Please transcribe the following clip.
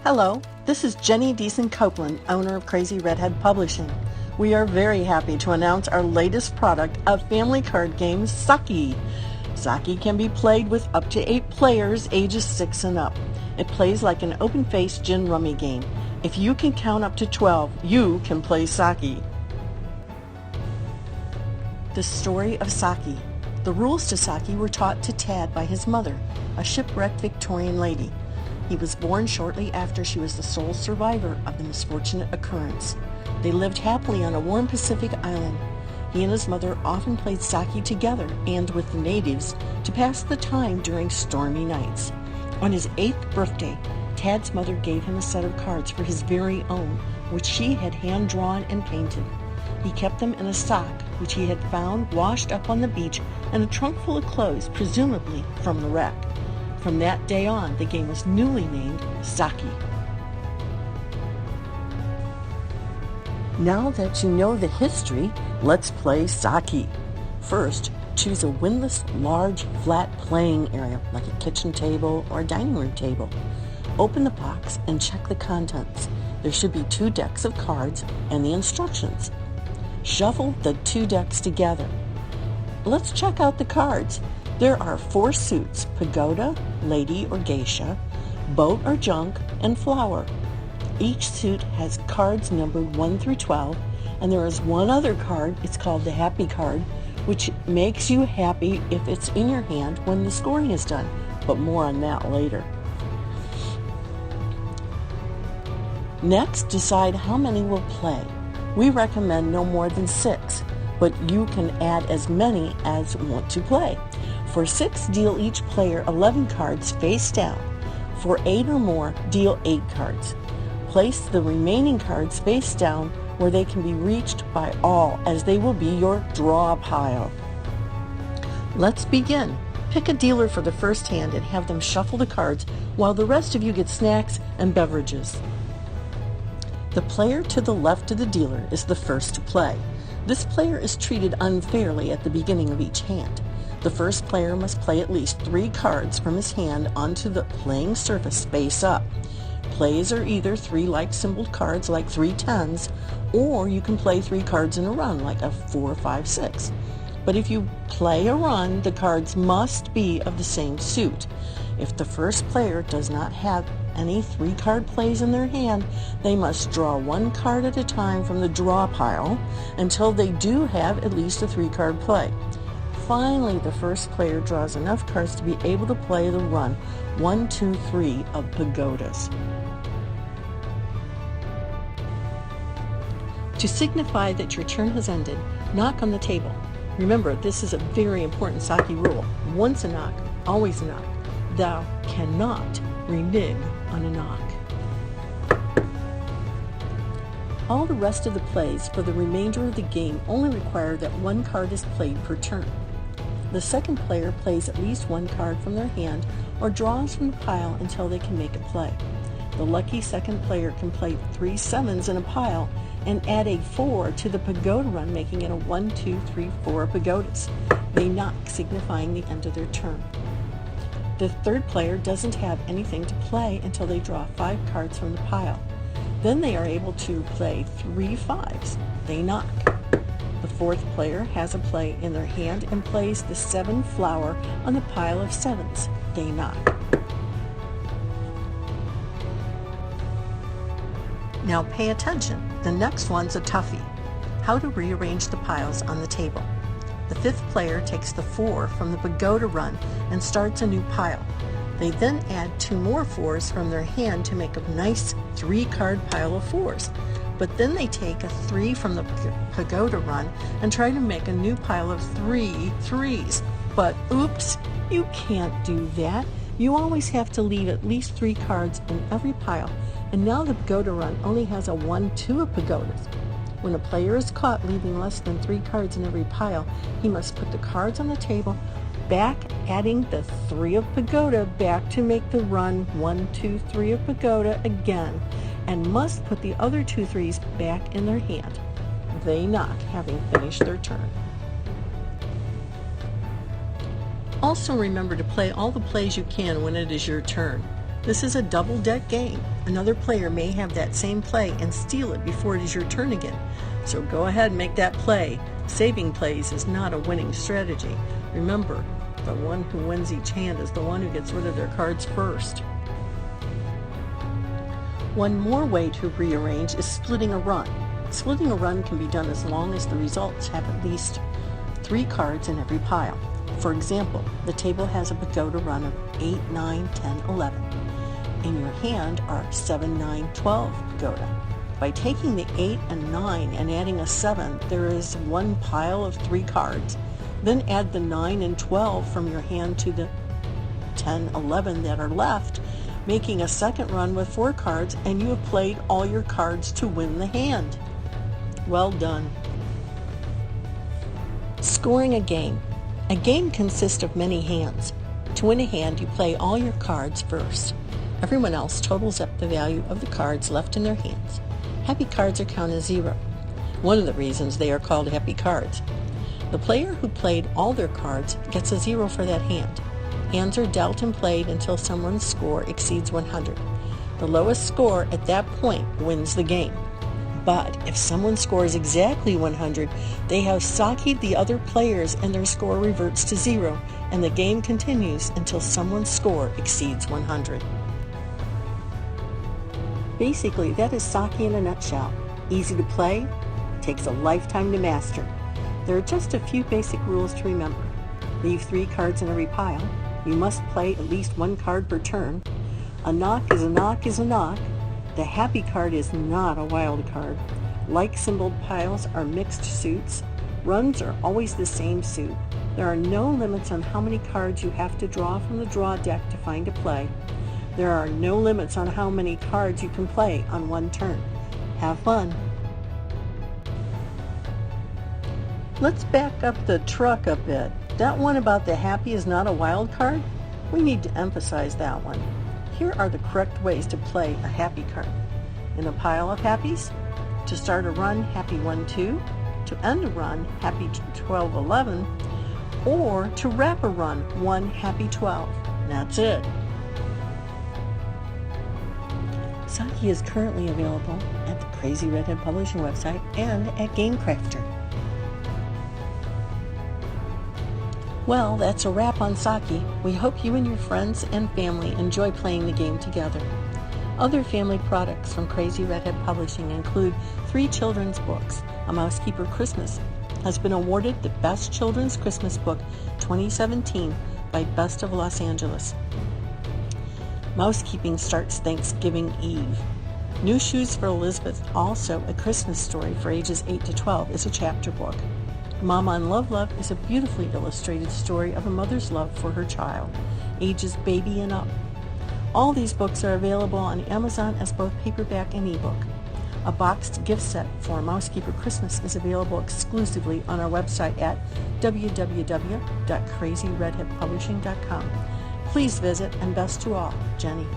Hello, this is Jenny Deason Copeland, owner of Crazy Redhead Publishing. We are very happy to announce our latest product, a family card game, SOCKI. SOCKI can be played with up to 8 players, ages 6 and up. It plays like an open-faced gin rummy game. If you can count up to 12, you can play SOCKI. The story of SOCKI. The rules to SOCKI were taught to Tad by his mother, a shipwrecked Victorian lady. He was born shortly after she was the sole survivor of the misfortunate occurrence. They lived happily on a warm Pacific island. He and his mother often played SOCKI together and with the natives to pass the time during stormy nights. On his 8th birthday, Tad's mother gave him a set of cards for his very own, which she had hand-drawn and painted. He kept them in a sock, which he had found washed up on the beach, and a trunk full of clothes, presumably from the wreck. From that day on, the game was newly named SOCKI. Now that you know the history, let's play SOCKI. First, choose a windless, large, flat playing area, like a kitchen table or a dining room table. Open the box and check the contents. There should be 2 decks of cards and the instructions. Shuffle the 2 decks together. Let's check out the cards. There are 4 suits: pagoda, lady or geisha, boat or junk, and flower. Each suit has cards numbered 1 through 12, and there is one other card, it's called the happy card, which makes you happy if it's in your hand when the scoring is done, but more on that later. Next, decide how many will play. We recommend no more than 6, but you can add as many as want to play. For 6, deal each player 11 cards face down. For 8 or more, deal 8 cards. Place the remaining cards face down where they can be reached by all, as they will be your draw pile. Let's begin. Pick a dealer for the first hand and have them shuffle the cards while the rest of you get snacks and beverages. The player to the left of the dealer is the first to play. This player is treated unfairly at the beginning of each hand. The first player must play at least 3 cards from his hand onto the playing surface face up. Plays are either 3 like-symboled cards like 3 tens, or you can play 3 cards in a run like a 4, 5, 6. But if you play a run, the cards must be of the same suit. If the first player does not have any 3-card plays in their hand, they must draw 1 card at a time from the draw pile until they do have at least a 3-card play. Finally, the first player draws enough cards to be able to play the run 1, 2, 3 of pagodas. To signify that your turn has ended, knock on the table. Remember, this is a very important SOCKI rule. Once a knock, always a knock. Thou cannot renege on a knock. All the rest of the plays for the remainder of the game only require that 1 card is played per turn. The second player plays at least 1 card from their hand or draws from the pile until they can make a play. The lucky second player can play 3 7s in a pile and add a 4 to the pagoda run, making it a 1, 2, 3, 4 pagodas. They knock, signifying the end of their turn. The third player doesn't have anything to play until they draw 5 cards from the pile. Then they are able to play 3 5s. They knock. The fourth player has a play in their hand and plays the 7 flower on the pile of 7s. They knock. Now pay attention. The next one's a toughie. How to rearrange the piles on the table. The 5th player takes the 4 from the pagoda run and starts a new pile. They then add 2 more 4s from their hand to make a nice 3-card pile of 4s. But then they take a 3 from the pagoda run and try to make a new pile of 3 3s. But oops, you can't do that. You always have to leave at least 3 cards in every pile. And now the pagoda run only has a 1, 2 of pagodas. When a player is caught leaving less than 3 cards in every pile, he must put the cards on the table, back adding the 3 of pagoda back to make the run 1, 2, 3 of pagoda again, and must put the other 2 3s back in their hand. They knock, having finished their turn. Also remember to play all the plays you can when it is your turn. This is a double-deck game. Another player may have that same play and steal it before it is your turn again. So go ahead and make that play. Saving plays is not a winning strategy. Remember, the one who wins each hand is the one who gets rid of their cards first. One more way to rearrange is splitting a run. Splitting a run can be done as long as the results have at least 3 cards in every pile. For example, the table has a pagoda run of 8, 9, 10, 11. In your hand are 7, 9, 12 pagoda. By taking the 8 and 9 and adding a 7, there is one pile of 3 cards. Then add the 9 and 12 from your hand to the 10, 11 that are left, making a second run with 4 cards, and you have played all your cards to win the hand. Well done. Scoring a game. A game consists of many hands. To win a hand, you play all your cards first. Everyone else totals up the value of the cards left in their hands. Happy cards are counted as 0. One of the reasons they are called happy cards. The player who played all their cards gets a 0 for that hand. Hands are dealt and played until someone's score exceeds 100. The lowest score at that point wins the game. But if someone scores exactly 100, they have SOCKI'd the other players and their score reverts to 0, and the game continues until someone's score exceeds 100. Basically, that is SOCKI in a nutshell. Easy to play, takes a lifetime to master. There are just a few basic rules to remember. Leave 3 cards in every pile. You must play at least 1 card per turn. A knock is a knock is a knock. The happy card is not a wild card. Like-symboled piles are mixed suits. Runs are always the same suit. There are no limits on how many cards you have to draw from the draw deck to find a play. There are no limits on how many cards you can play on one turn. Have fun. Let's back up the truck a bit. That one about the happy is not a wild card? We need to emphasize that one. Here are the correct ways to play a happy card. In a pile of happies, to start a run, happy 1, 2, to end a run, happy 12, 11, or to wrap a run, 1, happy 12. That's it. SOCKI is currently available at the Crazy Redhead Publishing website and at Game Crafter. Well, that's a wrap on SOCKI. We hope you and your friends and family enjoy playing the game together. Other family products from Crazy Redhead Publishing include 3 children's books. A Mousekeeper Christmas has been awarded the Best Children's Christmas Book 2017 by Best of Los Angeles. Mousekeeping starts Thanksgiving Eve. New Shoes for Elizabeth, also a Christmas story for ages 8 to 12, is a chapter book. Mama and Love Love is a beautifully illustrated story of a mother's love for her child, ages baby and up. All these books are available on Amazon as both paperback and ebook. A boxed gift set for Mousekeeper Christmas is available exclusively on our website at www.crazyredheadpublishing.com. Please visit, and best to all, Jenny.